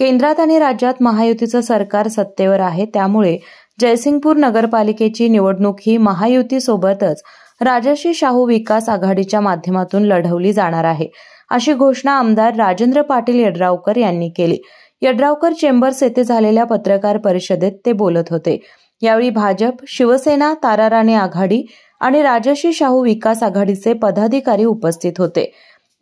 केंद्रात आणि राज्यात महायुतीचं सरकार सत्तेवर आहे, त्यामुळे जयसिंगपूर नगरपालिकेची निवडणूक ही महायुतीसोबतच राजर्षी शाहू विकास आघाडीच्या माध्यमातून लढवली जाणार आहे, अशी घोषणा आमदार राजेंद्र पाटील यड्रावकर यांनी केली। यड्रावकर चेंबर्स येथे झालेल्या पत्रकार परिषदेत ते बोलत होते। यावेळी भाजप, शिवसेना, ताराराणी आघाडी आणि राजर्षी शाहू विकास आघाडीचे पदाधिकारी उपस्थित होते।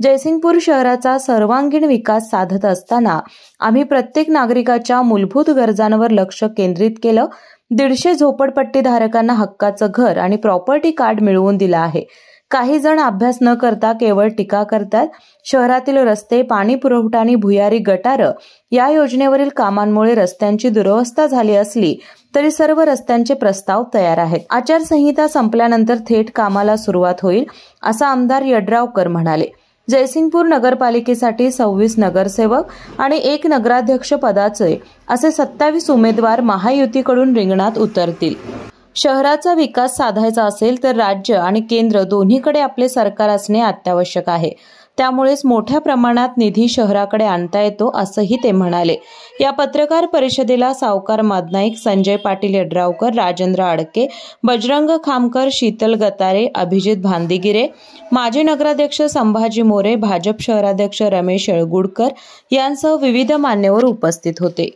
जयसिंगपूर शहराचा सर्वांगीण विकास साधत असताना आम्ही प्रत्येक नागरिकाच्या मूलभूत गरजांवर लक्ष केंद्रित केलं। 150 झोपडपट्टीधारकांना हक्काचं घर आणि प्रॉपर्टी कार्ड मिळवून दिलं आहे। काही जण अभ्यास न करता केवळ टीका करतात। शहरातील रस्ते, पाणी पुरवठा आणि भुयारी गटारं या योजनेवरील कामांमुळे रस्त्यांची दुरवस्था झाली असली तरी सर्व रस्त्यांचे प्रस्ताव तयार आहेत। आचारसंहिता संपल्यानंतर थेट कामाला सुरुवात होईल, असं आमदार यड्रावकर म्हणाले। जयसिंगपूर नगरपालिकेसाठी 26 नगरसेवक आणि 1 नगराध्यक्ष पदाचे असे 27 उमेदवार महायुतीकडून रिंगणात उतरतील। शहराचा विकास साधायचा असेल तर राज्य आणि केंद्र दोन्हीकडे आपले सरकार असणे अत्यावश्यक आहे। त्यामुळेच मोठ्या प्रमाणात निधी शहराकडे आणता येतो, असंही ते म्हणाले। या पत्रकार परिषदेला सावकार मादनाईक, संजय पाटील यड्रावकर, राजेंद्र आडके, बजरंग खामकर, शीतल गतारे, अभिजित भांदीगिरे, माजी नगराध्यक्ष संभाजी मोरे, भाजप शहराध्यक्ष रमेश येळगुडकर यांसह विविध मान्यवर उपस्थित होते।